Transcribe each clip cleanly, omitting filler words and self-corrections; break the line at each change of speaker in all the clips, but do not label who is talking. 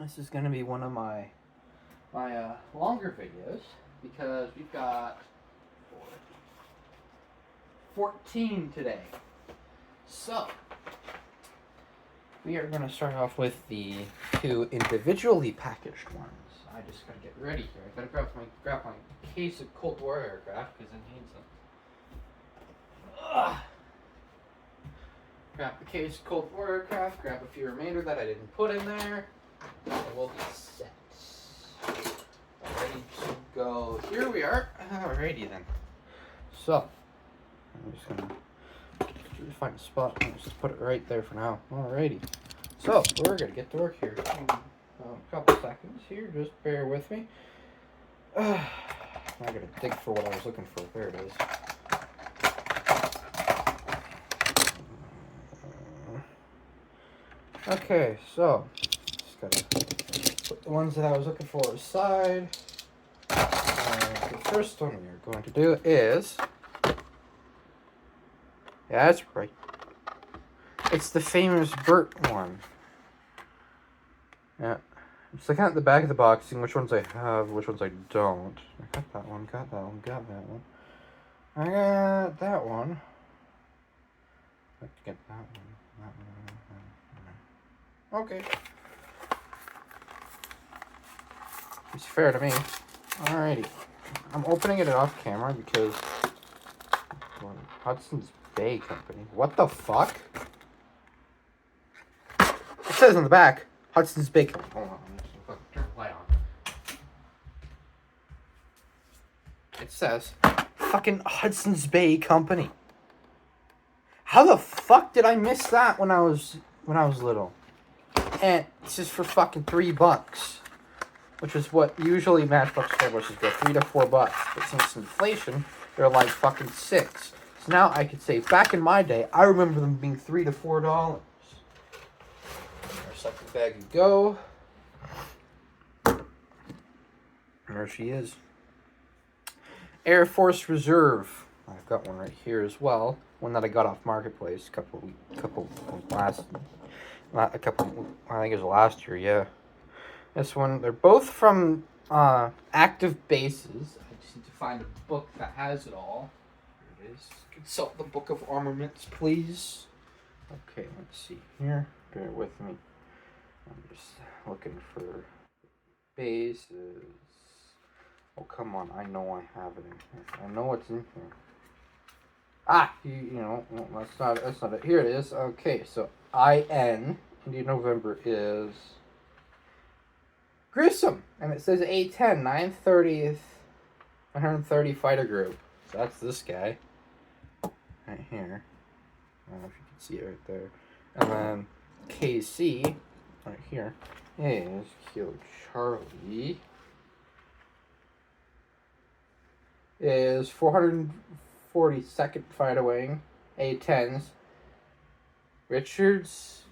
This is going to be one of my longer videos because we've got 14 today. So, we are going to start off with the 2 individually packaged ones. I just got to get ready here. I got to grab my case of Cold War aircraft because I need some. Grab the case of Cold War aircraft, grab a few remainder that I didn't put in there, and we'll be set. Ready to go. Here we are. Alrighty then. So, I'm just going to find a spot and just put it right there for now. Alrighty. So, we're going to get to work here. A couple seconds here. Just bear with me. I got to dig for what I was looking for. There it is. Okay, so just gotta put the ones that I was looking for aside. The first one we are going to do is, yeah, that's right. It's the famous Burt one. Yeah, just looking at the back of the box, seeing which ones I have, which ones I don't. I got that one, got that one, got that one. I got that one. Let's get that one, that one. Okay. It's fair to me. Alrighty. I'm opening it off camera because Hudson's Bay Company. What the fuck? It says on the back, Hudson's Bay Company. Hold on, I'm just gonna turn the light on. It says fucking Hudson's Bay Company. How the fuck did I miss that when I was little? And it's just for fucking $3, which is what usually Matchbox Skybusters go, $3 to $4. But since inflation, they're like fucking $6. So now I could say, back in my day, I remember them being $3 to $4. Our second bag you go. There she is. Air Force Reserve. I've got one right here as well. One that I got off Marketplace I think it was last year, yeah. This one, they're both from active bases. I just need to find a book that has it all. Here it is. Consult the Book of Armaments, please. Okay, let's see here. Bear with me. I'm just looking for bases. Oh, come on. I know I have it in here. I know what's in here. That's not it. Here it is. Okay, so IN, Indian November, is Grissom. And it says A10, 930th, 130 Fighter Group. So that's this guy. Right here. I don't know if you can see it right there. And then KC, right here, is Kilo Charlie. Is 442nd Fighter Wing, A-10s, Richards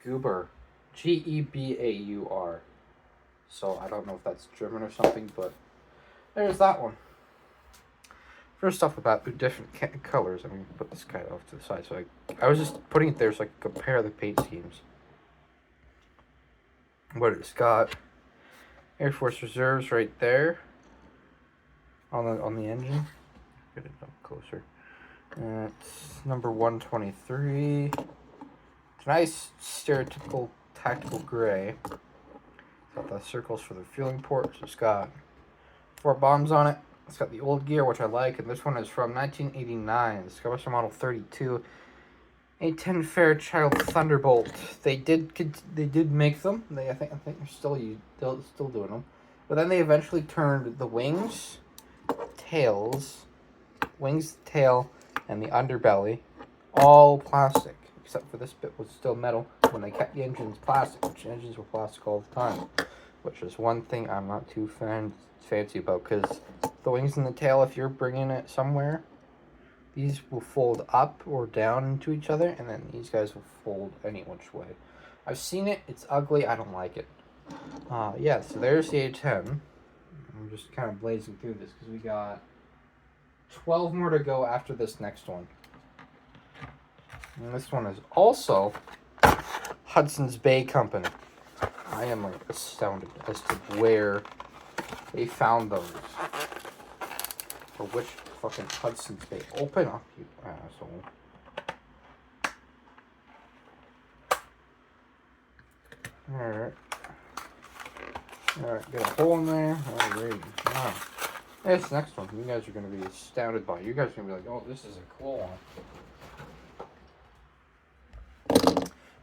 Gebaur, Gebaur. So I don't know if that's German or something, but there's that one. First off about different colors, I'm going to put this guy off to the side. So I was just putting it there so I could compare the paint schemes. What it's got, Air Force Reserves right there on the engine. Get it up closer. It's number 123. It's a nice stereotypical tactical gray. It's got the circles for the fueling ports. It's got 4 bombs on it. It's got the old gear, which I like, and this one is from 1989. The Skybuster Model 32. A-10 Fairchild Thunderbolt. They did make them. I think they're still doing them. But then they eventually turned the wings, tail, and the underbelly all plastic, except for this bit was still metal when they kept the engines plastic, which engines were plastic all the time, which is one thing I'm not too fancy about, because the wings and the tail, if you're bringing it somewhere, these will fold up or down into each other, and then these guys will fold any which way. I've seen it. It's ugly. I don't like it. Yeah, so there's the A-10. I'm just kind of blazing through this because we got 12 more to go after this next one. And this one is also Hudson's Bay Company. I am like astounded as to where they found those. For which fucking Hudson's Bay? Open up, you asshole. Alright. Alright, get a hole in there. Alright. Wow. This next one, you guys are going to be astounded by. You guys are going to be like, oh, this is a cool one.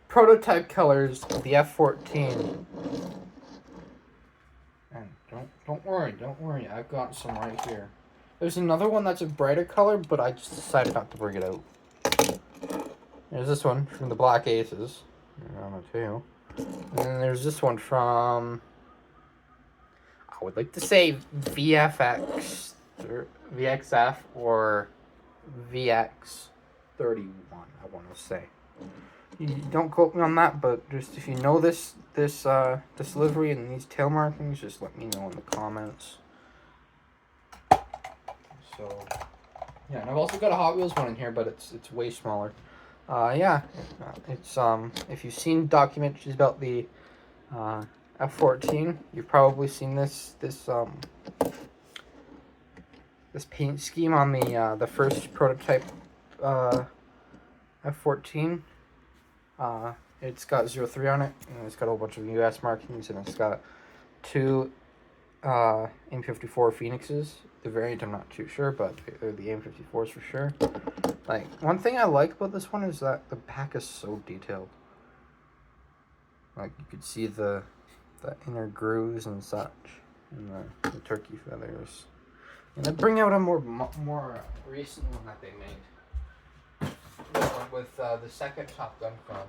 Prototype colors of the F-14. And don't worry. I've got some right here. There's another one that's a brighter color, but I just decided not to bring it out. There's this one from the Black Aces. On the tail. And then there's this one from, I would like to say VFX, or VXF, or VX31, I want to say. You don't quote me on that, but just if you know this livery and these tail markings, just let me know in the comments. So, yeah, and I've also got a Hot Wheels one in here, but it's way smaller. Yeah, it's if you've seen documentaries about the F-14, you've probably seen this paint scheme on the first prototype F-14. It's got 03 on it, and it's got a whole bunch of US markings, and it's got two M54 Phoenixes. The variant I'm not too sure, but they're the M54s for sure. Like, one thing I like about this one is that the back is so detailed. Like, you could see the inner grooves and such, and the turkey feathers. And they bring out a more recent one that they made. The one with the second Top Gun film.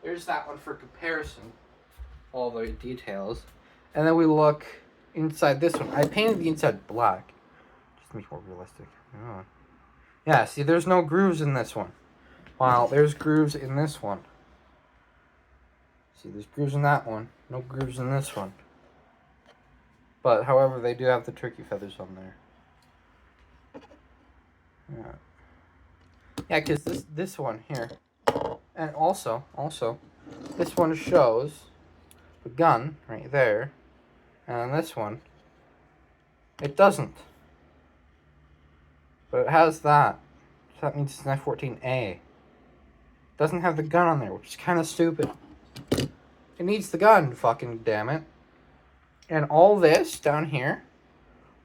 There's that one for comparison. All the details. And then we look inside this one. I painted the inside black. Just to make it more realistic. Oh. Yeah, see, there's no grooves in this one. While there's grooves in this one. See, there's grooves in that one. No grooves in this one. But, however, they do have the turkey feathers on there. Yeah. Yeah, because this one here. And also, this one shows the gun right there. And this one, it doesn't. But it has that. So that means it's an F-14A. It doesn't have the gun on there, which is kind of stupid. It needs the gun, fucking damn it. And all this down here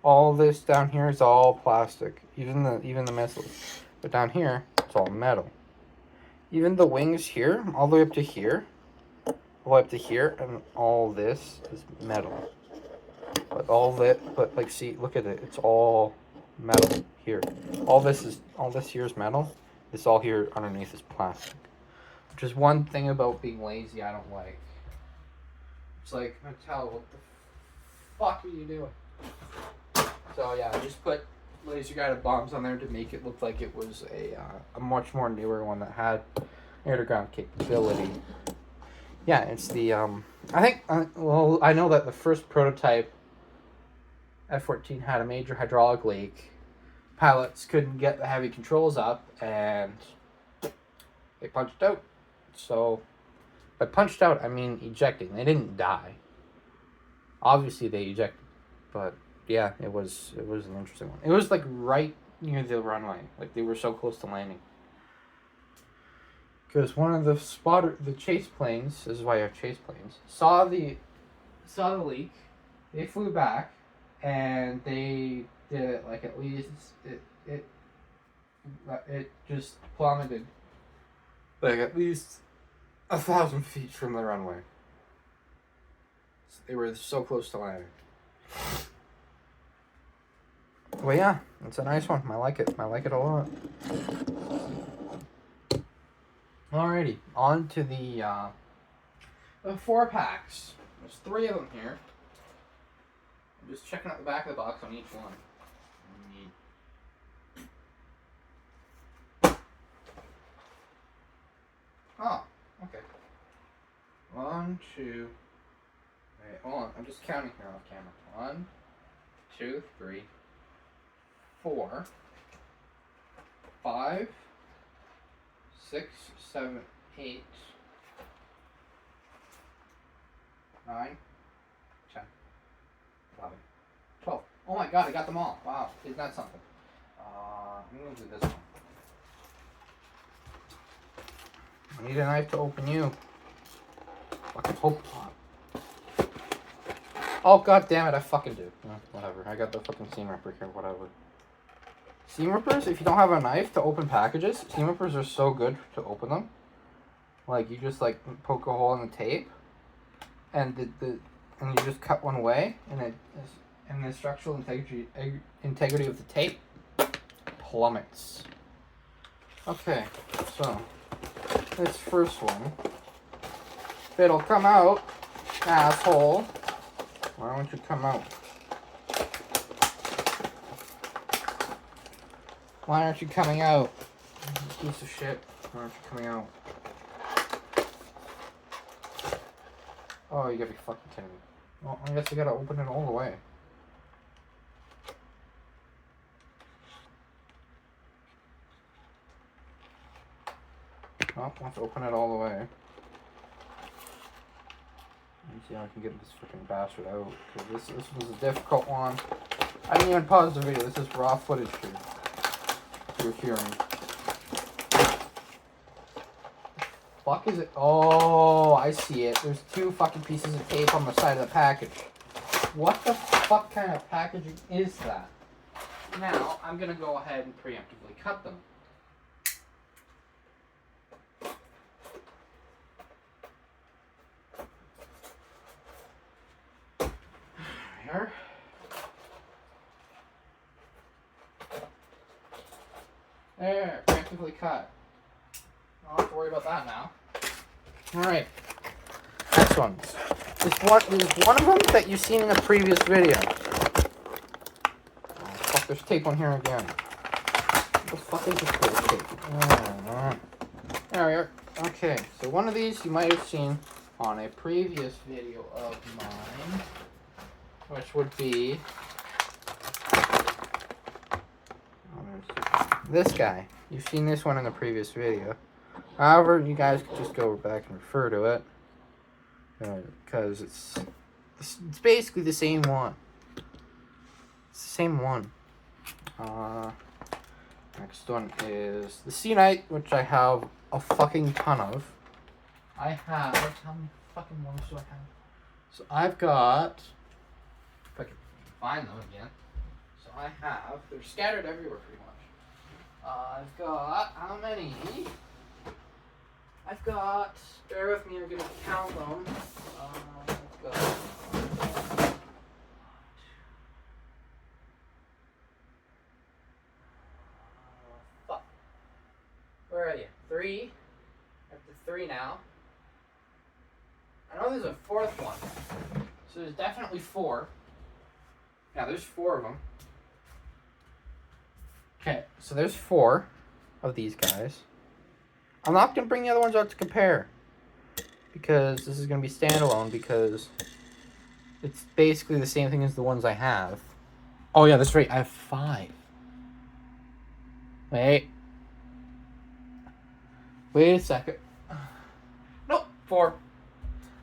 is all plastic. Even the missiles. But down here, it's all metal. Even the wings here, all the way up to here, and all this is metal. But like, see, look at it. It's all metal here. All this here is metal. This all here underneath is plastic. Which is one thing about being lazy I don't like. It's like, Mattel, what the fuck are you doing? So yeah, I just put laser guided bombs on there to make it look like it was a much more newer one that had air-to-ground capability. Yeah, it's the I know that the first prototype F-14 had a major hydraulic leak. Pilots couldn't get the heavy controls up, and they punched out. So, by punched out, I mean ejecting. They didn't die. Obviously, they ejected, but yeah, it was an interesting one. It was like right near the runway, like they were so close to landing. Because one of the chase planes, this is why you have chase planes, saw the leak. They flew back, and they did it like at least it just plummeted like at least 1,000 feet from the runway. So they were so close to landing. Well, yeah, it's a nice one. I like it. I like it a lot. Alrighty, on to the 4-packs. There's 3 of them here. I'm just checking out the back of the box on each one. Oh, okay. 1, 2. Wait, hold on. I'm just counting here off camera. 1, 2, 3, 4, 5, 6, 7, 8, 9, 10, 11, 12. Oh my god, I got them all. Wow, isn't that something? I'm going to do this one. I need a knife to open you. Fucking hope not. Oh god damn it, I fucking do. Whatever, I got the fucking seam ripper here, whatever. Seam rippers, if you don't have a knife to open packages, seam rippers are so good to open them. Like, you just like poke a hole in the tape, and and you just cut one away, and the structural integrity of the tape plummets. Okay, so this first one, if it'll come out, asshole. Why don't you come out? Why aren't you coming out? Piece of shit. Why aren't you coming out? Oh, you gotta be fucking kidding me. Well, I guess you gotta open it all the way. Well, let's open it all the way. Let me see how I can get this freaking bastard out. Because this was a difficult one. I didn't even pause the video. This is raw footage here. You're hearing. Fuck is it? Oh, I see it. There's 2 fucking pieces of tape on the side of the package. What the fuck kind of packaging is that? Now, I'm gonna go ahead and preemptively cut them. There. There, preemptively cut. I don't have to worry about that now. Alright. Next ones. There's one of them that you've seen in a previous video. Oh, fuck, there's tape on here again. What the fuck is this tape? There we are. Okay, so one of these you might have seen on a previous video of mine, which would be this guy. You've seen this one in the previous video. However, you guys can just go back and refer to it, because it's basically the same one. It's the same one. Next one is the Sea Knight, which I have a fucking ton of. I have, how many fucking ones do I have? So I've got, if I can find them again. So I have, they're scattered everywhere pretty much. I've got, how many? I've got, bear with me, I'm going to count them. I've got, fuck. Where are you? 3. Up to 3 now. I know there's a 4th one. So there's definitely 4. Yeah, there's 4 of them. Okay, so there's 4 of these guys. I'm not going to bring the other ones out to compare, because this is going to be standalone, because it's basically the same thing as the ones I have. Oh yeah, that's right, I have 5. Wait a second. Nope, 4.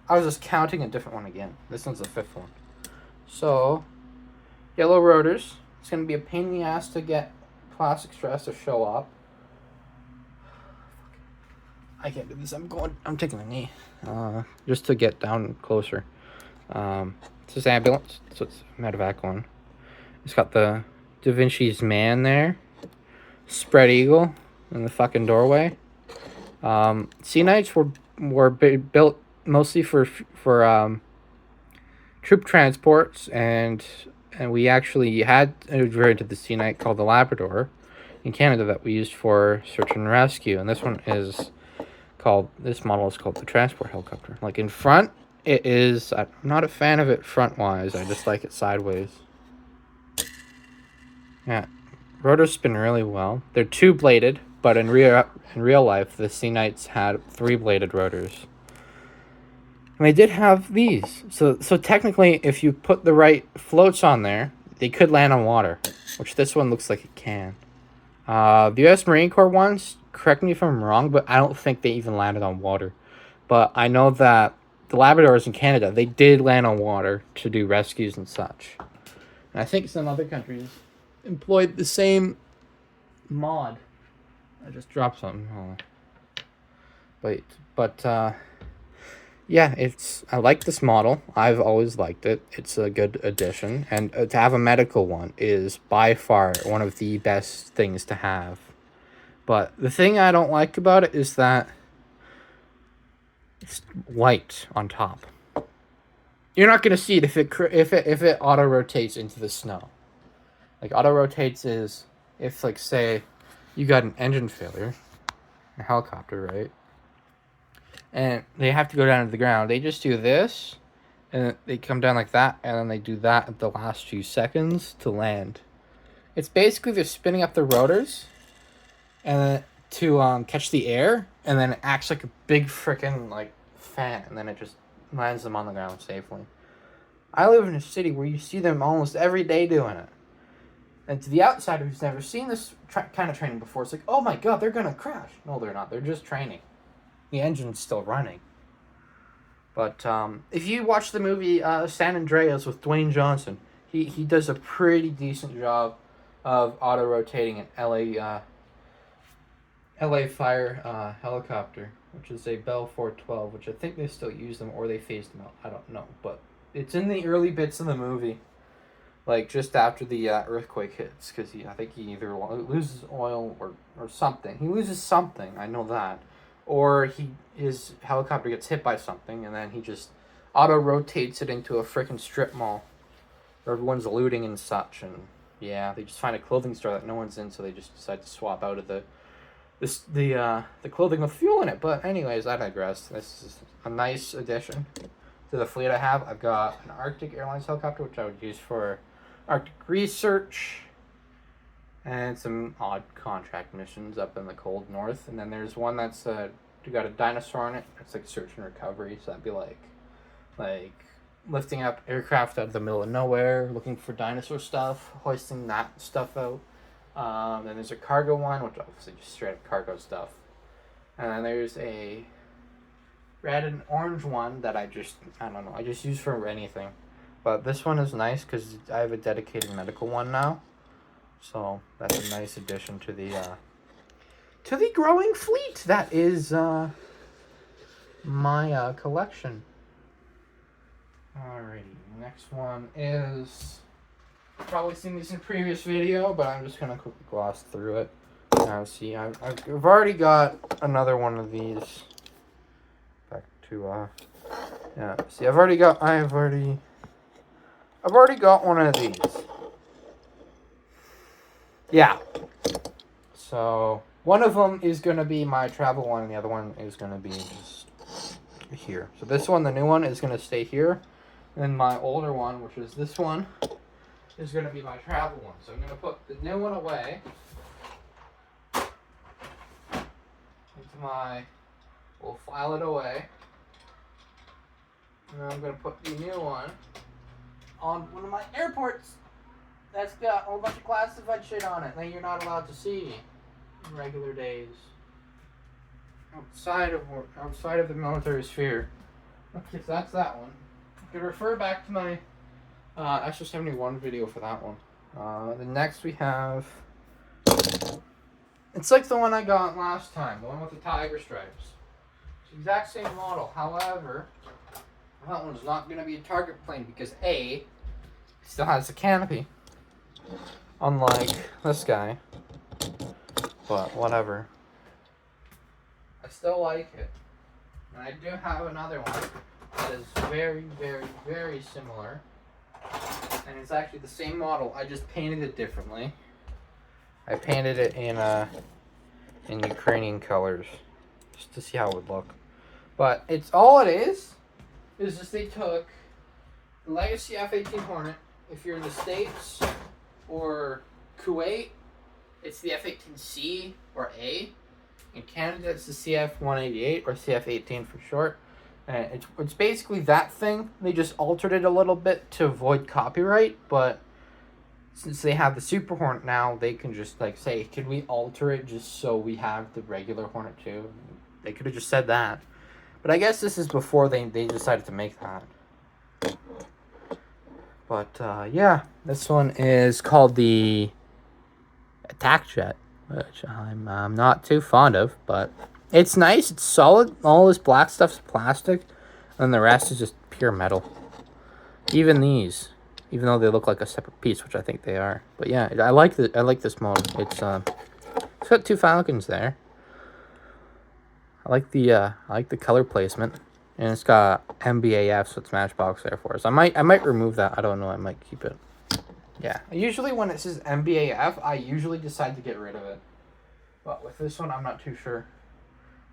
I was just counting a different one again. This one's the 5th one. So, yellow rotors. It's going to be a pain in the ass to get plastic straps to show up. I can't do this. I'm taking a knee. Just to get down closer. It's this ambulance. So it's a medevac one. It's got the Da Vinci's man there. Spread eagle in the fucking doorway. Sea Knights were built mostly for troop transports, and we actually had a variant of the Sea Knight called the Labrador in Canada that we used for search and rescue, and this model is called the transport helicopter. Like in front, it is, I'm not a fan of it front wise, I just like it sideways. Yeah, rotors spin really well. They're 2-bladed, but in real life, the Sea Knights had 3-bladed rotors. And they did have these. So technically, if you put the right floats on there, they could land on water, which this one looks like it can. The U.S. Marine Corps ones, correct me if I'm wrong, but I don't think they even landed on water. But I know that the Labradors in Canada, they did land on water to do rescues and such. And I think some other countries employed the same mod. I just dropped something. Hold on. But yeah, I like this model. I've always liked it. It's a good addition. And to have a medical one is by far one of the best things to have. But the thing I don't like about it is that it's white on top. You're not gonna see it if it auto rotates into the snow. Like auto rotates is if, like, say you got an engine failure, a helicopter, right? And they have to go down to the ground. They just do this, and they come down like that, and then they do that at the last few seconds to land. It's basically they're spinning up the rotors, and to catch the air, and then it acts like a big freaking like fan, and then it just lands them on the ground safely. I live in a city where you see them almost every day doing it. And to the outsider who's never seen this kind of training before, it's like, oh my god, they're going to crash. No, they're not. They're just training. The engine's still running. But if you watch the movie San Andreas with Dwayne Johnson, he does a pretty decent job of auto-rotating an LA Fire helicopter, which is a Bell 412, which I think they still use them, or they phased them out. I don't know. But it's in the early bits of the movie. Like, just after the earthquake hits, because I think he either loses oil or something. He loses something, I know that. Or his helicopter gets hit by something, and then he just auto-rotates it into a freaking strip mall where everyone's looting and such. And, yeah, they just find a clothing store that no one's in, so they just decide to swap out of the clothing with fuel in it. But anyways, I digress. This is a nice addition to the fleet I have. I've got an Arctic Airlines helicopter, which I would use for Arctic research and some odd contract missions up in the cold north. And then there's one that's got a dinosaur in it. It's like search and recovery, so that'd be like lifting up aircraft out of the middle of nowhere, looking for dinosaur stuff, hoisting that stuff out. Then there's a cargo one, which obviously just straight up cargo stuff. And then there's a red and orange one that I don't know, I just use for anything. But this one is nice because I have a dedicated medical one now. So that's a nice addition to the growing fleet that is my collection. Alrighty, next one is, you've probably seen these in a previous video, but I'm just gonna quickly gloss through it. Now, see, I've already got another one of these. Back to yeah. See, I've already got one of these. Yeah. So one of them is gonna be my travel one, and the other one is gonna be just here. So this one, the new one, is gonna stay here. And my older one, which is this one, is going to be my travel one. So I'm going to put the new one away we'll file it away. And then I'm going to put the new one on one of my airports that's got a whole bunch of classified shit on it that you're not allowed to see in regular days. Outside of the military sphere. Okay, so that's that one. You can refer back to my SO71 video for that one. The next we have, it's like the one I got last time, the one with the tiger stripes. It's the exact same model. However, that one's not going to be a target plane because A, it still has a canopy, unlike this guy. But whatever. I still like it. And I do have another one that is very, very, very similar. And it's actually the same model. I just painted it differently. I painted it in Ukrainian colors, just to see how it would look. But it's all it is just they took the Legacy F-18 Hornet. If you're in the States or Kuwait, it's the F-18C or A. In Canada, it's the CF-188 or CF-18 for short. And it's basically that thing. They just altered it a little bit to avoid copyright, but since they have the Super Hornet now, they can just like say, can we alter it just so we have the regular Hornet too? They could have just said that. But But I guess this is before they decided to make that. But, yeah. This one is called the Attack Jet, which I'm not too fond of, but it's nice. It's solid. All this black stuff's plastic, and the rest is just pure metal. Even these, even though they look like a separate piece, which I think they are. But yeah, I like this model. It's got two Falcons there. I like the color placement, and it's got MBAF, so it's Matchbox Air Force. I might remove that. I don't know. I might keep it. Yeah. Usually when it says MBAF, I usually decide to get rid of it. But with this one, I'm not too sure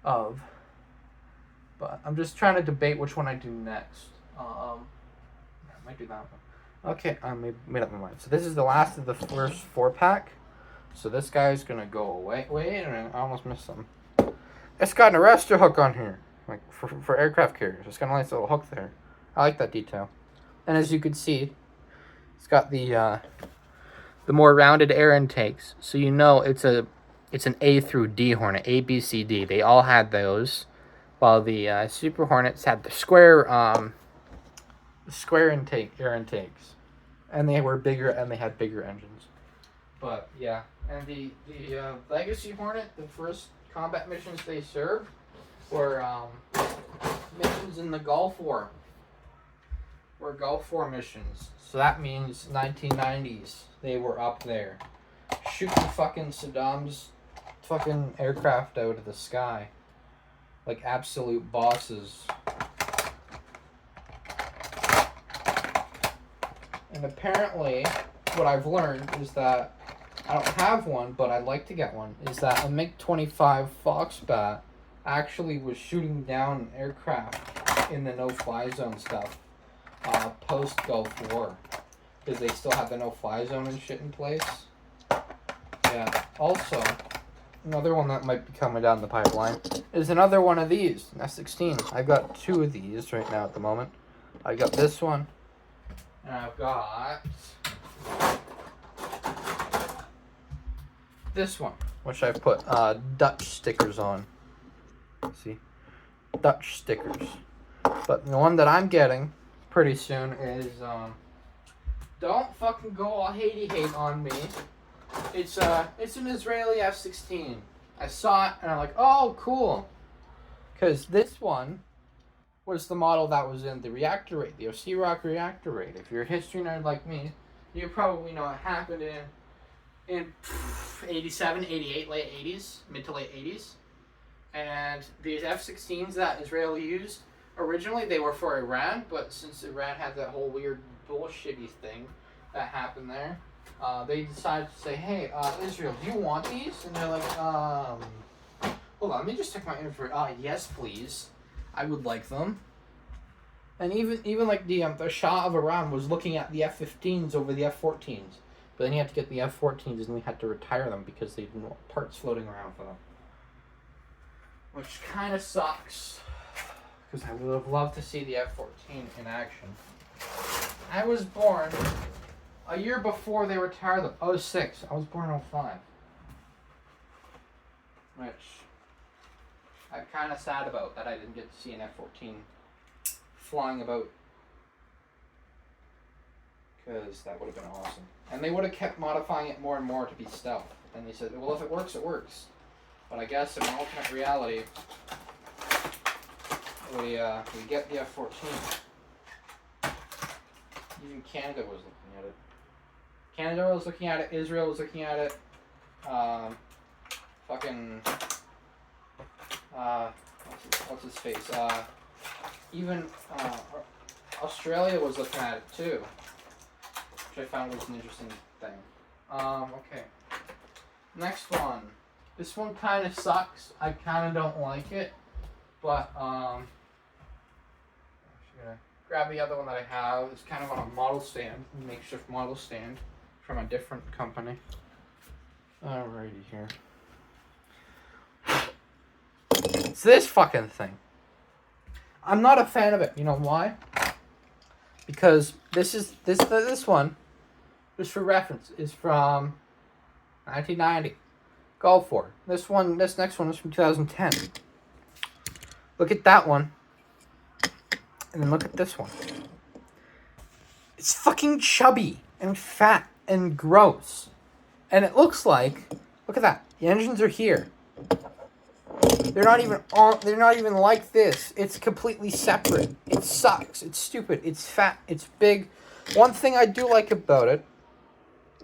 of. But I'm just trying to debate which one I do next. I might do that one. Okay, I made up my mind. So this is the last of the first 4-pack. So this guy's gonna go away. Wait, I almost missed something. It's got an arrestor hook on here, like for aircraft carriers. It's got a nice little hook there. I like that detail. And as you can see, it's got the more rounded air intakes. So you know it's an A through D Hornet, A, B, C, D. They all had those, while the Super Hornets had the square air intakes, and they were bigger and they had bigger engines. But yeah, and the Legacy Hornet, the first combat missions they served were missions in the Gulf War. Were Gulf War missions. So that means 1990s. They were up there, shooting fucking Saddam's fucking aircraft out of the sky, like absolute bosses. And apparently, what I've learned is that I don't have one, but I'd like to get one, is that a MiG-25 Foxbat actually was shooting down aircraft in the no-fly zone stuff post-Gulf War, because they still had the no-fly zone and shit in place. Yeah. Also, another one that might be coming down the pipeline is another one of these, an F-16. I've got 2 of these right now at the moment. I got this one, and I've got this one, which I've put Dutch stickers on. See? Dutch stickers. But the one that I'm getting pretty soon is, don't fucking go all hate on me. It's an Israeli F-16. I saw it and I'm like, oh, cool. Because this one was the model that was in the reactor rate, the OC-Rock reactor rate. If you're a history nerd like me, you probably know it happened in 87, 88, late 80s, mid to late 80s. And these F-16s that Israel used, originally they were for Iran, but since Iran had that whole weird bullshitty thing that happened there, they decided to say, hey, Israel, do you want these? And they're like, hold on, let me just check my info. Yes, please. I would like them. And even like the Shah of Iran was looking at the F-15s over the F-14s. But then he had to get the F-14s and we had to retire them because they didn't want parts floating around for them. Which kind of sucks. Because I would have loved to see the F-14 in action. I was born a year before they retired them. 06. I was born in 05. Which I'm kind of sad about, that I didn't get to see an F-14 flying about. Because that would have been awesome. And they would have kept modifying it more and more to be stealth. And they said, well, if it works, it works. But I guess in an alternate reality, we get the F-14. Even Canada was looking at it. Canada was looking at it. Israel was looking at it. What's his face? Even Australia was looking at it too, which I found was an interesting thing. Okay. Next one. This one kind of sucks. I kind of don't like it, but I'm just gonna grab the other one that I have. It's kind of on a model stand, a makeshift model stand from a different company. Alrighty here. It's this fucking thing. I'm not a fan of it. You know why? Because this one, just for reference, is from 1990. Gulf War. This next one is from 2010. Look at that one. And then look at this one. It's fucking chubby and fat and gross. And it looks like, look at that. The engines are here. They're not even like this. It's completely separate. It sucks. It's stupid. It's fat. It's big. One thing I do like about it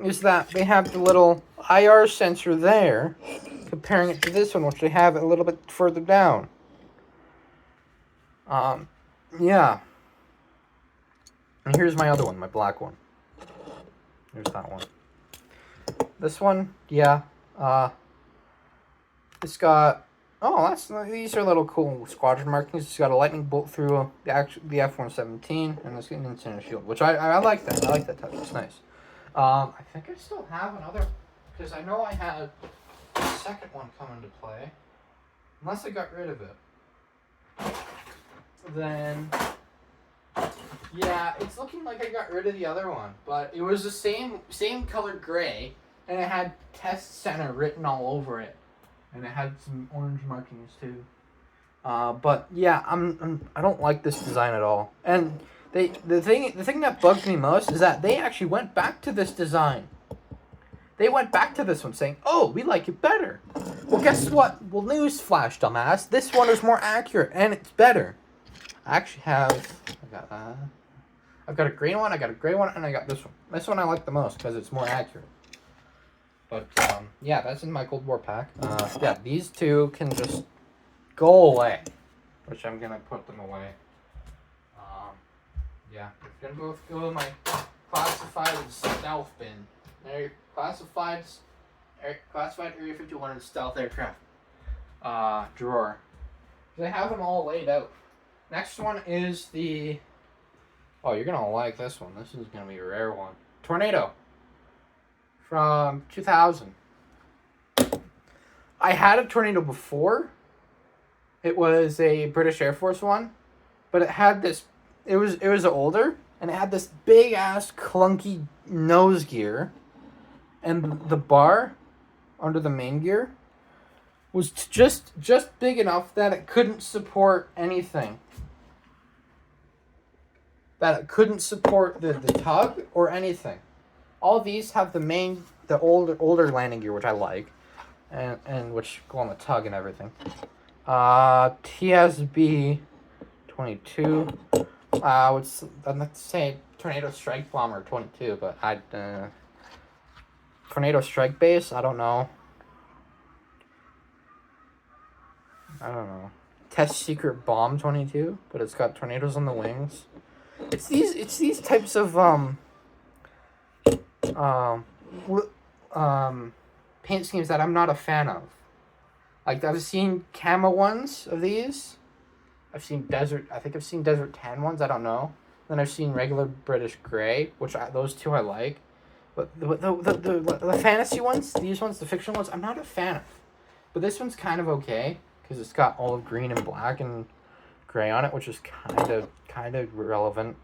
is that they have the little IR sensor there, comparing it to this one, which they have a little bit further down. Yeah. And here's my other one, my black one. Here's that one. This one, yeah. It's got, these are little cool squadron markings. It's got a lightning bolt through the F-117, and it's got an incendiary shield, which I like that. I like that touch. It's nice. I think I still have another, because I know I had a second one come into play. Unless I got rid of it. Then, yeah, it's looking like I got rid of the other one, but it was the same color gray, and it had Test Center written all over it, and it had some orange markings too. But yeah, I don't like this design at all. And the thing that bugs me most is that they actually went back to this design. They went back to this one saying, "Oh, we like it better." Well, guess what? Well, newsflash, dumbass. This one is more accurate and it's better. I actually have, I've got a green one, I got a gray one, and I got this one. This one I like the most because it's more accurate. But, yeah, that's in my Cold War pack. Yeah, these two can just go away, which I'm going to put them away. Yeah, I'm going to go in my classified stealth bin. There, classified Area 51 and stealth aircraft drawer. They have them all laid out. Next one is the... Oh, you're going to like this one. This is going to be a rare one. Tornado. From 2000. I had a Tornado before. It was a British Air Force one. But it had this... It was older. And it had this big-ass clunky nose gear. And the bar under the main gear was just big enough that it couldn't support anything. That it couldn't support the tug or anything. All these have the older landing gear, which I like, and which go on the tug and everything. TSB 22. I'd like to say Tornado Strike Bomber 22, but Tornado Strike Base. I don't know. Test Secret Bomb 22, but it's got tornadoes on the wings. It's these types of paint schemes that I'm not a fan of. Like, I've seen camo ones of these. I've seen desert tan ones. I don't know. Then I've seen regular British gray, which those two I like. But the fantasy ones, these ones, the fiction ones, I'm not a fan of. But this one's kind of okay because it's got olive green and black and gray on it, which is kind of relevant.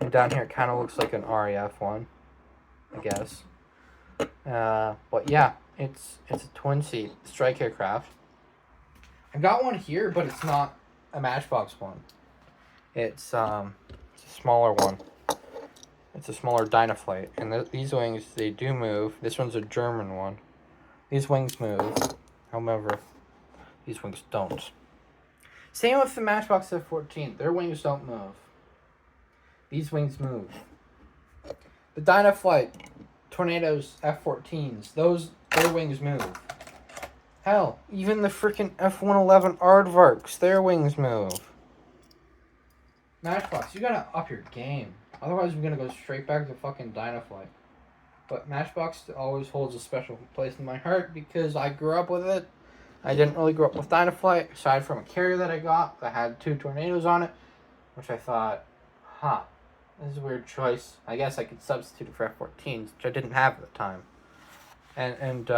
And down here it kind of looks like an RAF one, I guess. But yeah, it's a twin seat strike aircraft. I got one here, but it's not a Matchbox one. It's a smaller one. It's a smaller Dynaflight, and these wings, they do move. This one's a German one. These wings move. However, these wings don't. Same with the Matchbox F-14. Their wings don't move. These wings move. The Dynaflight Tornadoes F-14s, their wings move. Hell, even the freaking F-111 Aardvarks, their wings move. Matchbox, you gotta up your game. Otherwise, we're gonna go straight back to fucking Dynaflight. But Matchbox always holds a special place in my heart because I grew up with it. I didn't really grow up with Dynaflight, aside from a carrier that I got that had 2 tornadoes on it, which I thought, this is a weird choice. I guess I could substitute it for F-14s, which I didn't have at the time. And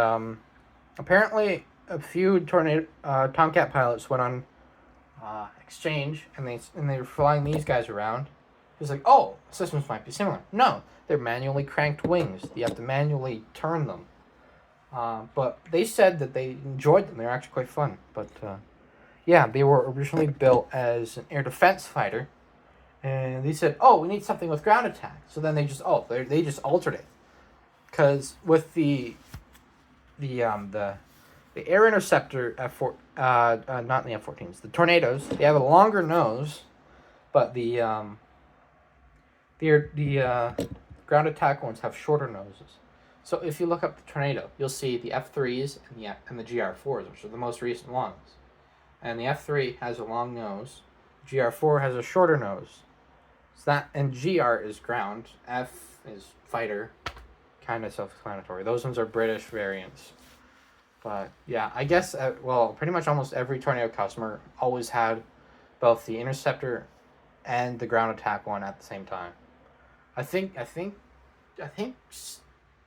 apparently a few Tomcat pilots went on exchange, and they were flying these guys around. It's like, oh, systems might be similar. No, they're manually cranked wings. You have to manually turn them. But they said that they enjoyed them. They were actually quite fun. But yeah, they were originally built as an air defense fighter, And they said, oh, we need something with ground attack. So then they just altered it. Because with the Air Interceptor F4, not the F-14s, the Tornadoes, they have a longer nose, but the ground attack ones have shorter noses. So if you look up the Tornado, you'll see the F3s and the GR4s, which are the most recent ones. And the F3 has a long nose, GR4 has a shorter nose. So that, and GR is ground, F is fighter, kind of self-explanatory. Those ones are British variants. But yeah, I guess, pretty much almost every Tornado customer always had both the Interceptor and the ground attack one at the same time. I think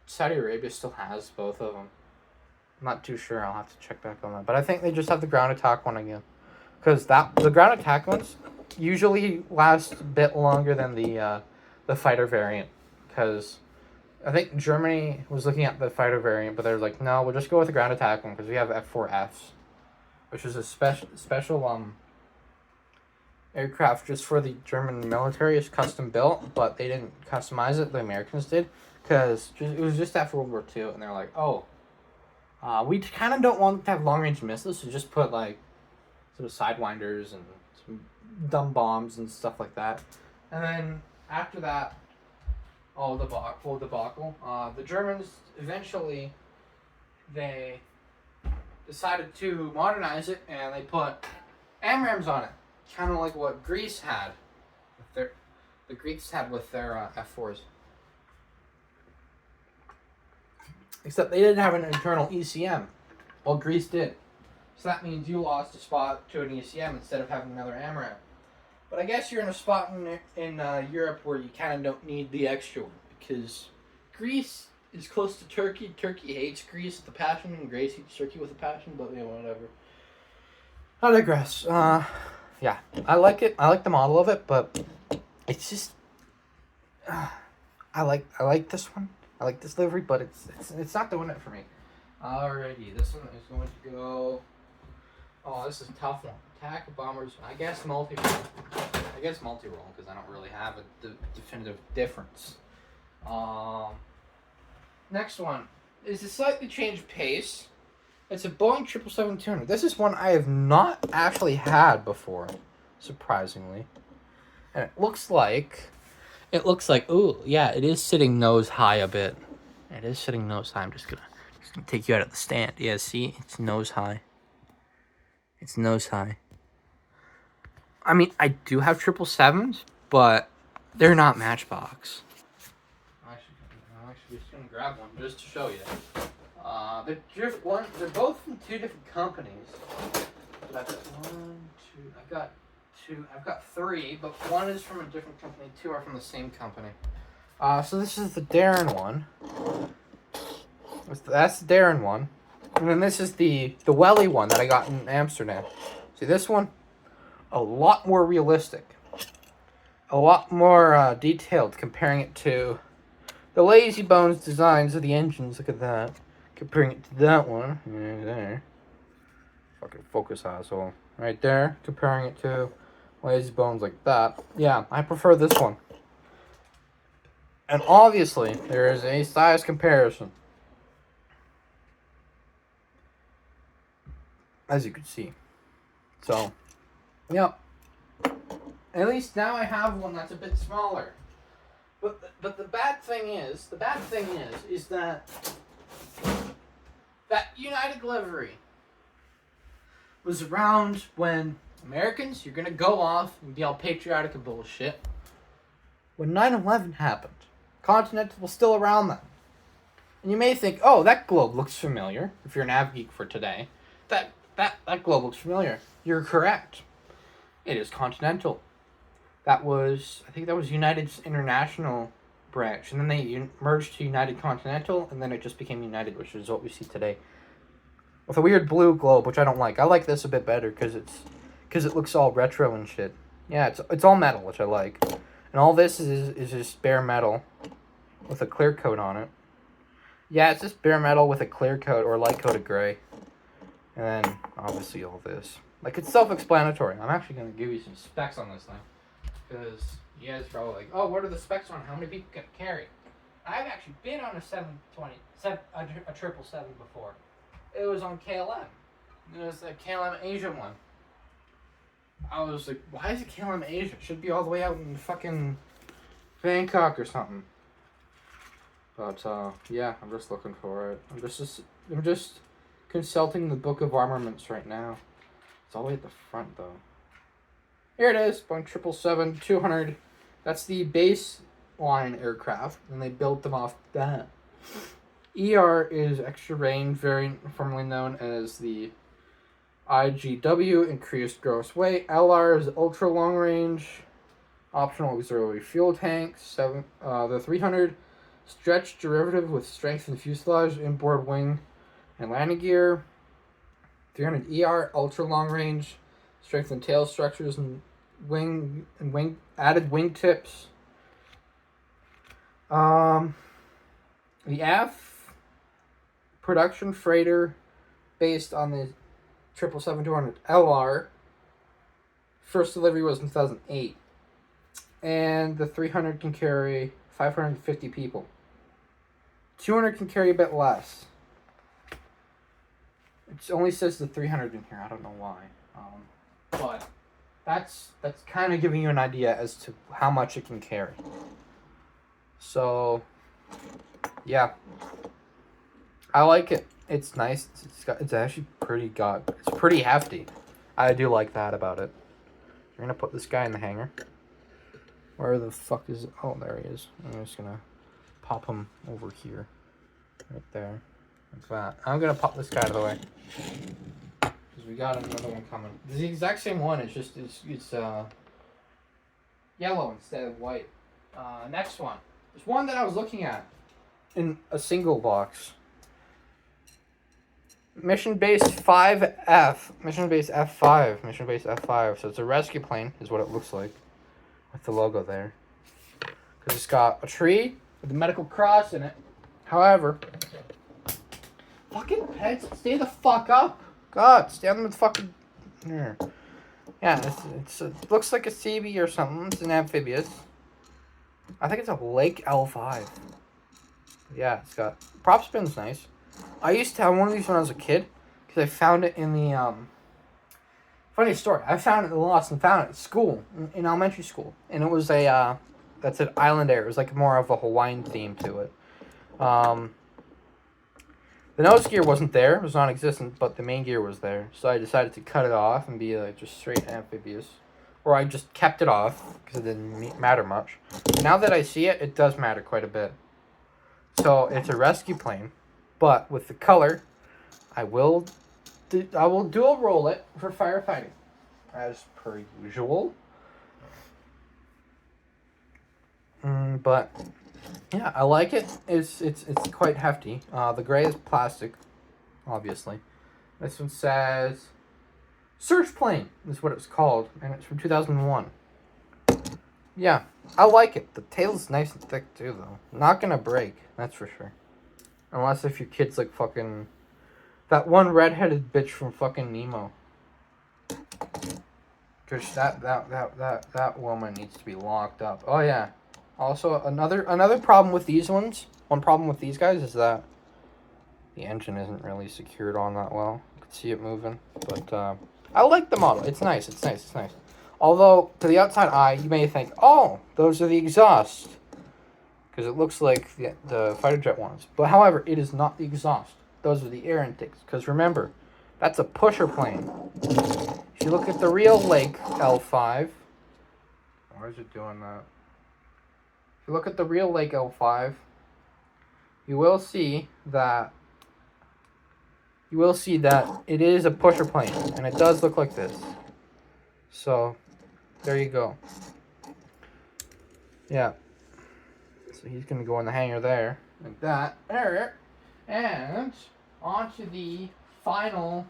Saudi Arabia still has both of them. I'm not too sure. I'll have to check back on that. But I think they just have the ground attack one again. Because the ground attack ones usually last a bit longer than the fighter variant. Because I think Germany was looking at the fighter variant, but they're like, no, we'll just go with the ground attack one because we have F4Fs, which is a special aircraft just for the German military. It's custom built, but they didn't customize it. The Americans did, because it was just after World War II, and they're like, oh, we kind of don't want to have long range missiles, so just put like sort of sidewinders and some dumb bombs and stuff like that. And then after that, debacle. The Germans eventually they decided to modernize it, and they put AMRAAMs on it, kind of like what Greece had. The Greeks had with their F4s. Except they didn't have an internal ECM. Well, Greece did. So that means you lost a spot to an ECM instead of having another AMRAAM. But I guess you're in a spot in Europe where you kind of don't need the extra one. Because Greece is close to Turkey. Turkey hates Greece with a passion, and Greece hates Turkey with a passion. But yeah, whatever. I digress. Yeah, I like it. I like the model of it, but it's just I like this one. I like this livery, but it's not doing it for me. Alrighty, this one is going to go. Oh, this is a tough one. Attack bombers. I guess multi-roll because I don't really have a definitive difference. Next one is a slightly changed pace. It's a Boeing 777-200. This is one I have not actually had before, surprisingly. And it looks like, ooh, yeah, it is sitting nose high a bit. It is sitting nose high. I'm just gonna take you out of the stand. Yeah, see, it's nose high. It's nose high. I mean, I do have 777s, but they're not Matchbox. I'm actually just gonna grab one just to show you. They're both from two different companies. But I've got three, but one is from a different company. Two are from the same company. So this is the Darren one. That's the Darren one. And then this is the Welly one that I got in Amsterdam. See this one? A lot more realistic. A lot more detailed, comparing it to the Lazy Bones designs of the engines. Look at that. Comparing it to that one. Right there. Fucking focus, asshole. Right there. Comparing it to Lazy Bones like that. Yeah, I prefer this one. And obviously, there is a size comparison. As you can see. So, yeah. At least now I have one that's a bit smaller. But the bad thing is that United livery was around when Americans, you're gonna go off and be all patriotic and bullshit. When 9/11 happened, Continental was still around then. And you may think, oh, that globe looks familiar. If you're an av geek for today, that globe looks familiar. You're correct. It is Continental. I think that was United's international branch, and then they merged to United Continental, and then it just became United, which is what we see today. With a weird blue globe, which I don't like. I like this a bit better because it looks all retro and shit. Yeah, it's all metal, which I like. And all this is just bare metal with a clear coat on it. Yeah, it's just bare metal with a clear coat or light coated gray. And then, obviously, all this. Like, it's self-explanatory. I'm actually going to give you some specs on this thing. Because You guys are probably like, oh, what are the specs on how many people can carry? I've actually been on a 720, a 777 before. It was on KLM. It was the KLM Asia one. I was like, why is it KLM Asia? It should be all the way out in fucking Bangkok or something. But yeah, I'm just looking for it. I'm just consulting the Book of Armaments right now. It's all the way at the front though. Here it is, Boeing 777-200. That's the baseline aircraft, and they built them off that. ER is extra range variant, formerly known as the IGW, increased gross weight. LR is ultra long range, optional auxiliary fuel tanks. The 300 stretch derivative with strengthened fuselage, inboard wing, and landing gear. 300 ER ultra long range, strengthened tail structures and wing added wing tips. The F production freighter based on the 777-200 LR. First delivery was in 2008. And the 300 can carry 550 people. 200 can carry a bit less. It only says the 300 in here. I don't know why. But that's kind of giving you an idea as to how much it can carry. So, yeah. I like it. It's nice. It's actually it's pretty hefty. I do like that about it. We're gonna put this guy in the hangar. Where the fuck is it? Oh, there he is. I'm just gonna pop him over here. Right there. Like that. I'm gonna pop this guy out of the way. Because we got another one coming. It's the exact same one, it's just it's yellow instead of white. Next one. There's one that I was looking at in a single box. Mission Base 5F. Mission Base F5. Mission Base F5. So it's a rescue plane, is what it looks like. With the logo there. Because it's got a tree with a medical cross in it. However, fucking pets, stay the fuck up. God, stay on the fucking... Here. Yeah, it looks like a CB or something. It's an amphibious. I think it's a Lake L5. Yeah, it's got... Prop spin's nice. I used to have one of these when I was a kid. Because I found it in the... Funny story. I found it in Lost and found it at school. In elementary school. And it was a... That's an Island Air. It was like more of a Hawaiian theme to it. The nose gear wasn't there. It was non-existent, but the main gear was there. So I decided to cut it off and be like just straight amphibious. Or I just kept it off because it didn't matter much. Now that I see it, it does matter quite a bit. So it's a rescue plane, but with the color, I will dual roll it for firefighting, as per usual. But yeah, I like it. It's quite hefty. The gray is plastic, obviously. This one says Search Plane is what it's called, and it's from 2001. Yeah, I like it. The tail's nice and thick too, though. Not gonna break, that's for sure. Unless if your kid's like fucking that one redheaded bitch from fucking Nemo. Cause that woman needs to be locked up. Oh yeah. Also, another problem with these ones, one problem with these guys is that the engine isn't really secured on that well. You can see it moving, but I like the model. It's nice. Although, to the outside eye, you may think, oh, those are the exhaust, because it looks like the fighter jet ones. But however, it is not the exhaust. Those are the air intakes, because remember, that's a pusher plane. If you look at the real Lake L5, why is it doing that? If you look at the real Lake L5, you will see that it is a pusher plane, and it does look like this. So, there you go. Yeah. So he's gonna go in the hangar there, like that. There, and on to the final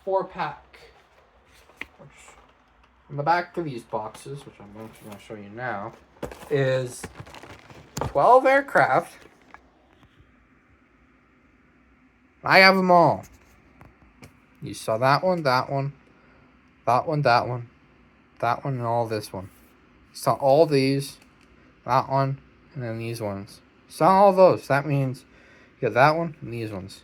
4-pack. Which, on the back of these boxes, which I'm going to show you now, is 12 aircraft. I have them all. You saw that one, and all this one. Saw all these, that one, and then these ones. Saw all those. That means you got that one and these ones.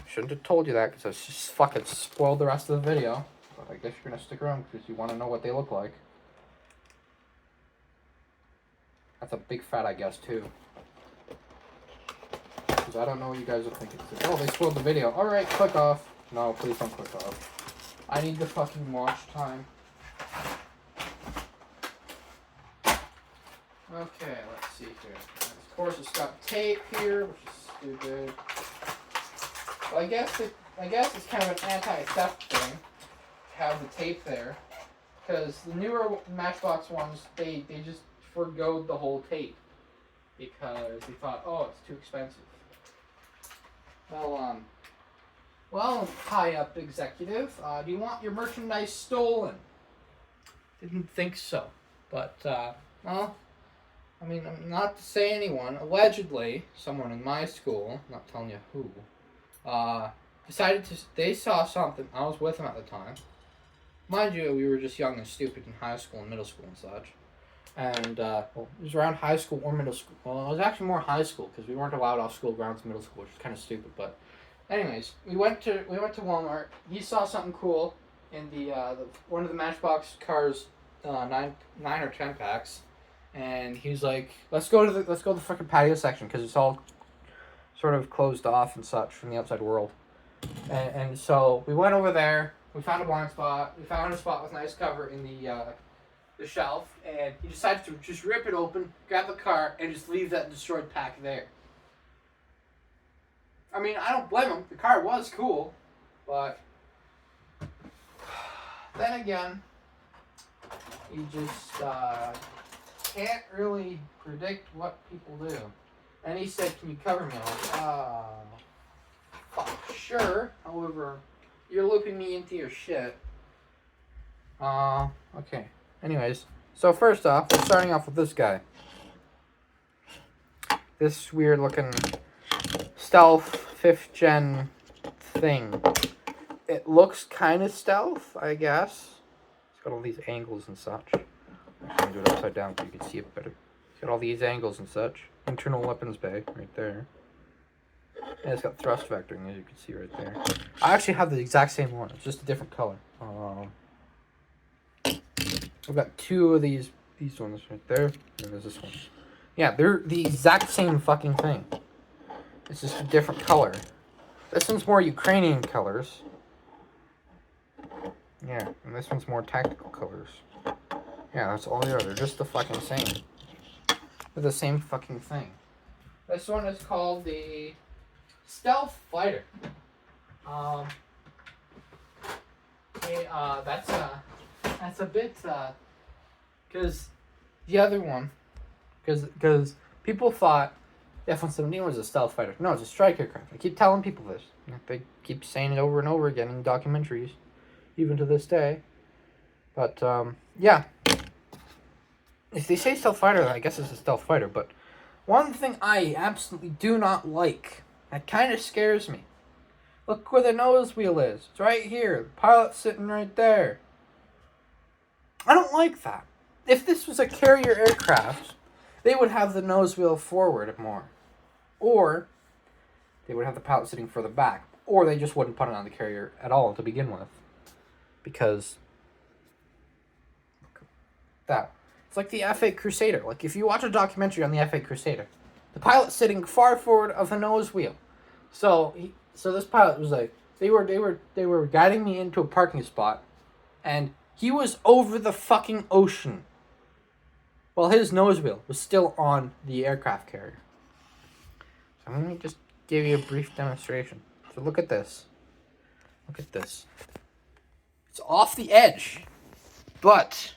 Shouldn't have told you that because I just fucking spoiled the rest of the video. But I guess you're gonna stick around because you want to know what they look like. That's a big fat I guess too. Because I don't know what you guys are thinking. Like, oh, they spoiled the video. Alright, click off. No, please don't click off. I need the fucking watch time. Okay, let's see here. Of course, it's got tape here, which is stupid. Well, I guess it's kind of an anti-theft thing to have the tape there, because the newer Matchbox ones, they just forgoed the whole tape because they thought, oh, it's too expensive. Well, high-up executive, do you want your merchandise stolen? Didn't think so, but well. I mean, not to say anyone, allegedly, someone in my school, not telling you who, they saw something. I was with them at the time. Mind you, we were just young and stupid in high school and middle school and such. And, well, it was around high school or middle school. Well, it was actually more high school, because we weren't allowed off school grounds in middle school, which is kind of stupid, but anyways, we went to Walmart. He saw something cool in the one of the Matchbox cars, 9 or 10 packs. And he's like, let's go to the freaking patio section because it's all sort of closed off and such from the outside world. And so we went over there. We found a blind spot. We found a spot with nice cover in the shelf. And he decided to just rip it open, grab the car, and just leave that destroyed pack there. I mean, I don't blame him. The car was cool, but then again, you just can't really predict what people do. And he said, can you cover me? I'm like, sure. However, you're looping me into your shit. Okay. Anyways, so first off, we're starting off with this guy. This weird looking stealth 5th gen thing. It looks kind of stealth, I guess. It's got all these angles and such. I'm going to do it upside down so you can see it better. It's got all these angles and such. Internal weapons bay right there. And it's got thrust vectoring, as you can see right there. I actually have the exact same one. It's just a different color. I've got 2 of these ones right there. And there's this one. Yeah, they're the exact same fucking thing. It's just a different color. This one's more Ukrainian colors. Yeah, and this one's more tactical colors. Yeah, that's all they are. They're just the fucking same. They're the same fucking thing. This one is called the Stealth Fighter. That's a bit, because the other one, because people thought the F-117 was a stealth fighter. No, it's a strike aircraft. I keep telling people this. They keep saying it over and over again in documentaries, even to this day. But, yeah. If they say stealth fighter, I guess it's a stealth fighter. But one thing I absolutely do not like, that kind of scares me. Look where the nose wheel is. It's right here. The pilot's sitting right there. I don't like that. If this was a carrier aircraft, they would have the nose wheel forward more. Or they would have the pilot sitting further back. Or they just wouldn't put it on the carrier at all to begin with. Because that. It's like the F-8 Crusader. Like, if you watch a documentary on the F-8 Crusader, the pilot's sitting far forward of the nose wheel. So this pilot was like, they were guiding me into a parking spot, and he was over the fucking ocean, while his nose wheel was still on the aircraft carrier. So let me just give you a brief demonstration. So look at this. Look at this. It's off the edge, but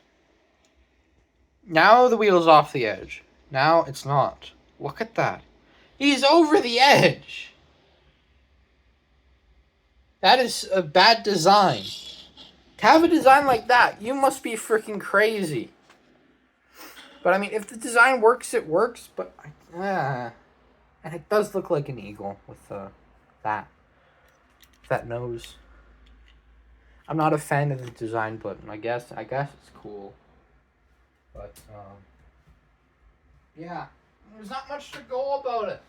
now the wheel's off the edge. Now it's not. Look at that. He's over the edge. That is a bad design. To have a design like that, you must be freaking crazy. But I mean, if the design works, it works. But and it does look like an eagle with that nose. I'm not a fan of the design, but I guess it's cool. But, yeah, there's not much to go about it.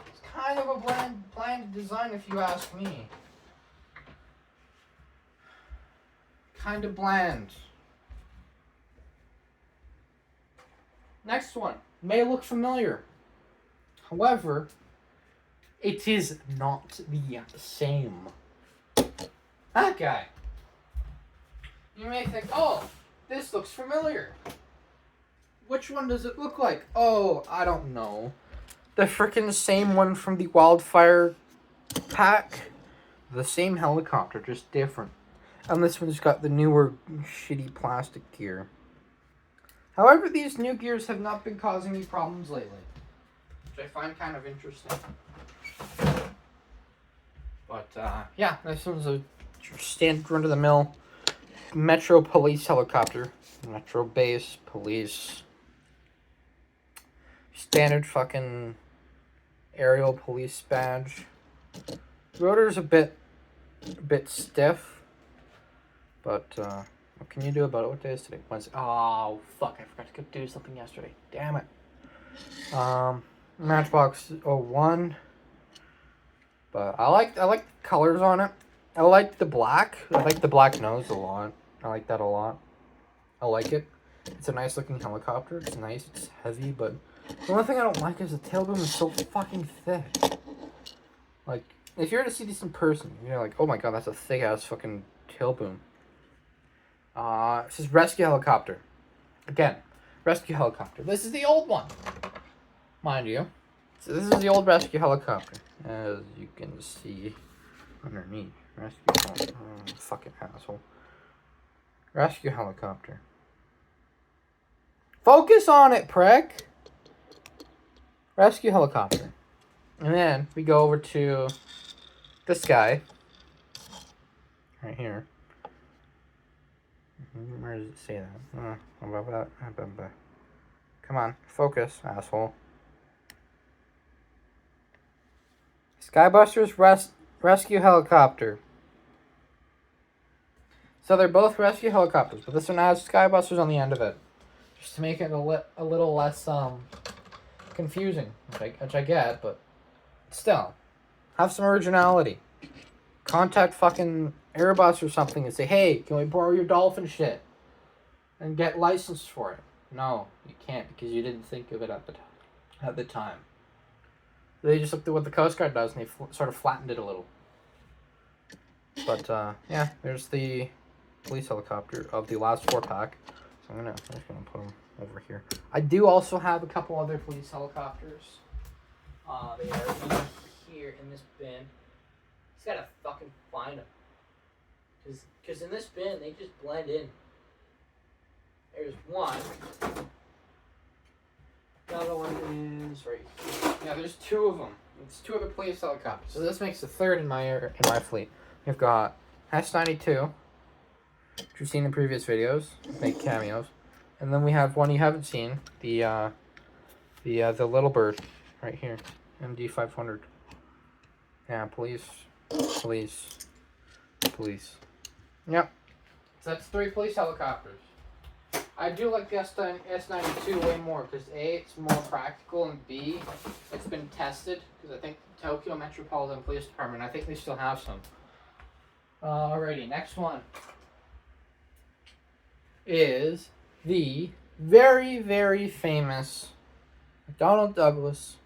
It's kind of a bland design if you ask me. Kind of bland. Next one may look familiar. However, it is not the same. That guy. You may think, oh, this looks familiar. Which one does it look like? Oh, I don't know. The frickin' same one from the Wildfire pack. The same helicopter, just different. And this one's got the newer, shitty plastic gear. However, these new gears have not been causing me problems lately, which I find kind of interesting. But, yeah, this one's a standard run-of-the-mill Metro Police helicopter. Metro Base Police. Standard fucking aerial police badge. Rotor's a bit stiff. But, what can you do about it? What day is today? Wednesday. Oh, fuck. I forgot to do something yesterday. Damn it. Matchbox 01. But I like the colors on it. I like the black. I like the black nose a lot. I like that a lot. I like it. It's a nice looking helicopter. It's nice. It's heavy, but the only thing I don't like is the tail boom is so fucking thick. Like, if you were to see this in person, you're like, oh my god, that's a thick ass fucking tail boom. This is rescue helicopter. Again, rescue helicopter. This is the old one, mind you. So this is the old rescue helicopter, as you can see underneath. Rescue fucking asshole. Rescue helicopter. Focus on it, prick! Rescue helicopter. And then we go over to this guy. Right here. Where does it say that? Come on, focus, asshole. Skybusters rescue helicopter. So they're both rescue helicopters, but this one has Skybusters on the end of it, just to make it a little less confusing, which I get, but still, have some originality. Contact fucking Airbus or something and say, hey, can we borrow your dolphin shit and get licensed for it? No, you can't because you didn't think of it at the time. They just looked at what the Coast Guard does and they sort of flattened it a little. But, yeah, there's the police helicopter of the last 4-pack. So I'm just gonna put them over here. I do also have a couple other police helicopters. They are in here in this bin. Just gotta fucking find them. Because in this bin, they just blend in. There's one. The other one is right here. Yeah, there's 2 of them. It's 2 other police helicopters. So this makes the 3rd in my fleet. We've got S-92, which we've seen in previous videos, make cameos, and then we have one you haven't seen, the little bird, right here, MD-500. Yeah, police. Yep. So that's 3 police helicopters. I do like the S-92 way more because A, it's more practical, and B, it's been tested because I think Tokyo Metropolitan Police Department, I think they still have some. Alrighty, next one is the very, very famous McDonnell Douglas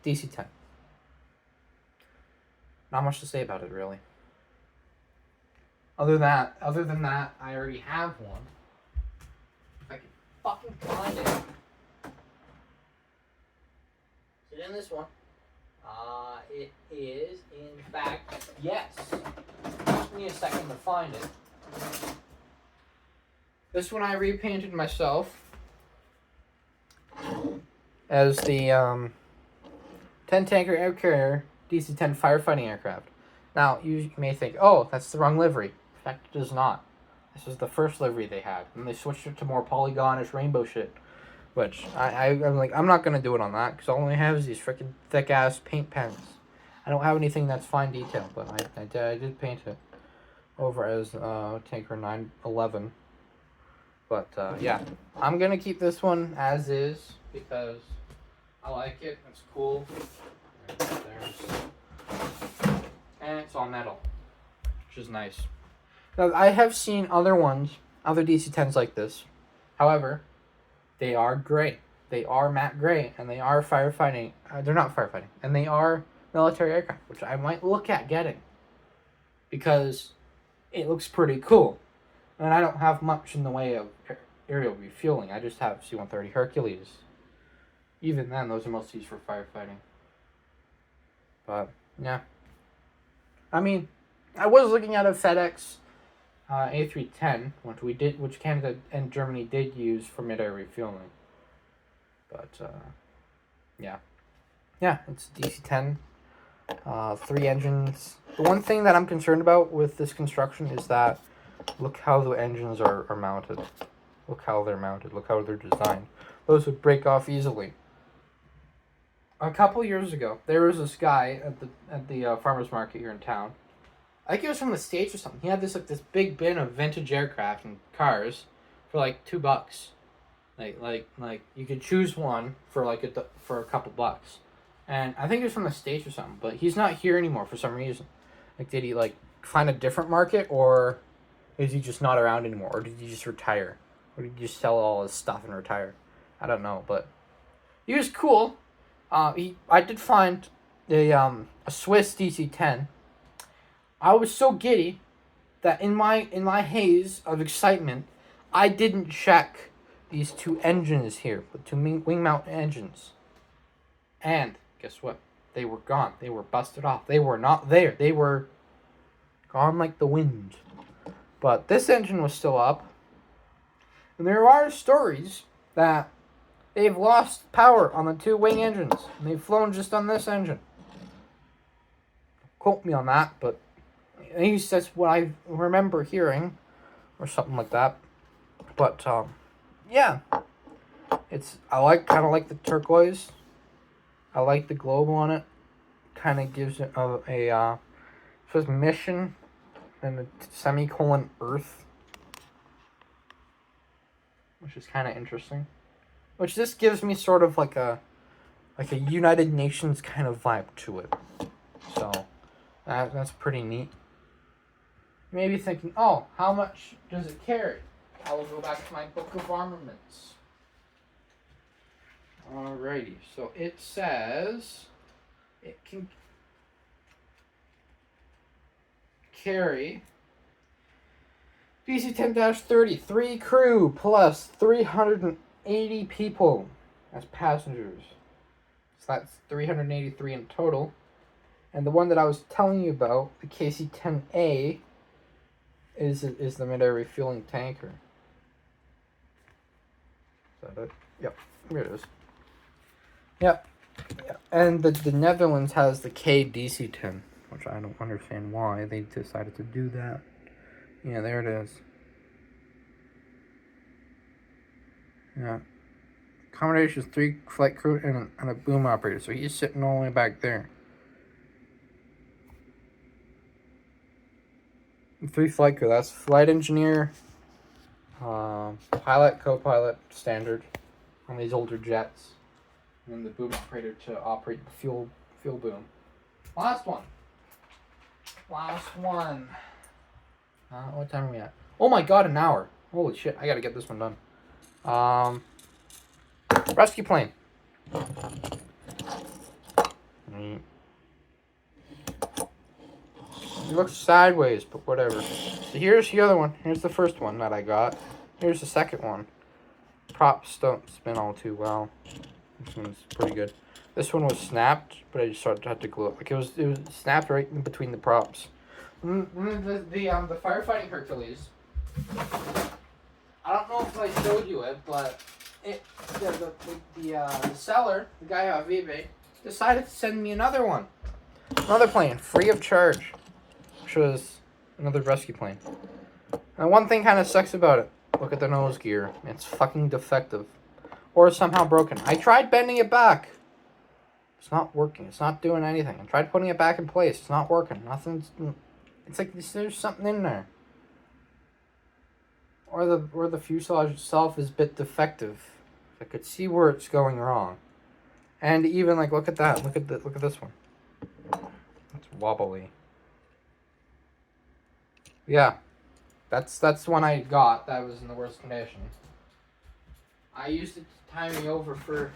DC-10. Not much to say about it, really. Other than that, I already have one. If I can fucking find it. Is it in this one? It is, in fact, yes. Just need a second to find it. This one I repainted myself as the 10-tanker air carrier DC-10 firefighting aircraft. Now, you may think, oh, that's the wrong livery. In fact, it is not. This is the first livery they had, and they switched it to more polygonish rainbow shit. Which, I'm like, I'm not going to do it on that, because all I have is these freaking thick-ass paint pens. I don't have anything that's fine detail, but I did paint it over as Tanker 911. But yeah, I'm gonna keep this one as is because I like it. It's cool. And it's all metal, which is nice. Now, I have seen other ones, other DC-10s like this. However, they are gray. They are matte gray, and they are firefighting. They're not firefighting, and they are military aircraft, which I might look at getting because it looks pretty cool. And I don't have much in the way of aerial refueling. I just have C-130 Hercules. Even then, those are mostly used for firefighting. But yeah, I mean, I was looking at a FedEx A310, which Canada and Germany did use for mid-air refueling. But yeah, it's DC-10, 3 engines. The one thing that I'm concerned about with this construction is that look how the engines are mounted. Look how they're mounted. Look how they're designed. Those would break off easily. A couple years ago, there was this guy at the farmer's market here in town. I think he was from the States or something. He had this big bin of vintage aircraft and cars for like $2. Like you could choose one for for a couple bucks. And I think he was from the States or something, but he's not here anymore for some reason. Like, did he find a different market, or is he just not around anymore, or did he just retire, or did he just sell all his stuff and retire? I don't know, but he was cool. I did find a Swiss DC-10. I was so giddy that in my haze of excitement, I didn't check these 2 engines here, the 2 wing mount engines. And guess what? They were gone. They were busted off. They were not there. They were gone like the wind. But this engine was still up. And there are stories that they've lost power on the 2 wing engines. And they've flown just on this engine. Quote me on that, but at least that's what I remember hearing. Or something like that. But, yeah. I kind of like the turquoise. I like the globe on it. Kind of gives it it says mission and a semicolon Earth, which is kind of interesting. Which this gives me sort of like a United Nations kind of vibe to it. So that's pretty neat. You may be thinking, oh, how much does it carry? I will go back to my book of armaments. Alrighty, so it says it can carry DC-10-30, 3 crew plus 380 people as passengers. So that's 383 in total. And the one that I was telling you about, the KC-10A, is the mid-air refueling tanker. Is that it? Yep, here it is. Yep. And the Netherlands has the KDC-10, which I don't understand why they decided to do that. Yeah, there it is. Yeah. Accommodation is 3 flight crew and a boom operator, so he's sitting all the way back there. 3 flight crew, that's flight engineer, pilot, co-pilot, standard on these older jets. And then the boom operator to operate the fuel boom. Last one. What time are we at? Oh my god, an hour. Holy shit, I gotta get this one done. Rescue plane. It looks sideways, but whatever. So here's the other one. Here's the first one that I got. Here's the second one. Props don't spin all too well. This one's pretty good. This one was snapped, but I just had to glue it. Like it was snapped right in between the props. The firefighting Hercules. I don't know if I showed you it, but the seller, the guy off eBay, decided to send me another one, another plane, free of charge, which was another rescue plane. And one thing kind of sucks about it. Look at the nose gear. It's fucking defective. Or somehow broken. I tried bending it back. It's not working. It's not doing anything. I tried putting it back in place. It's not working. Nothing's... It's like there's something in there. or the fuselage itself is a bit defective. I could see where it's going wrong. And even like look at that. Look at this one. It's wobbly. Yeah. That's one I got that was in the worst condition. I used it to tie me over for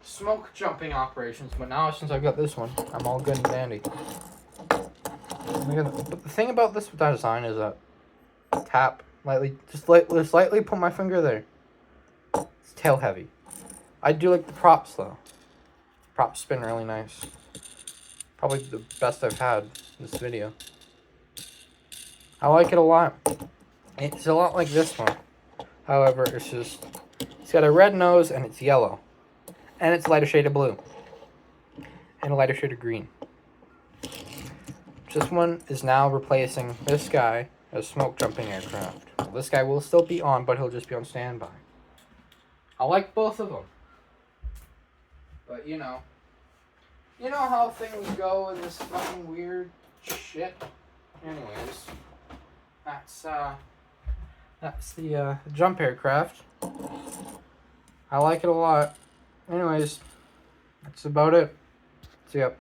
smoke jumping operations, but now since I've got this one, I'm all good and dandy. But the thing about this design is that tap lightly, just lightly put my finger there. It's tail heavy. I do like the props though. Props spin really nice. Probably the best I've had in this video. I like it a lot. It's a lot like this one. However, it's got a red nose and it's yellow. And it's a lighter shade of blue. And a lighter shade of green. This one is now replacing this guy as smoke jumping aircraft. This guy will still be on, but he'll just be on standby. I like both of them. But you know how things go in this fucking weird shit. Anyways, that's the jump aircraft. I like it a lot. Anyways, that's about it. See ya.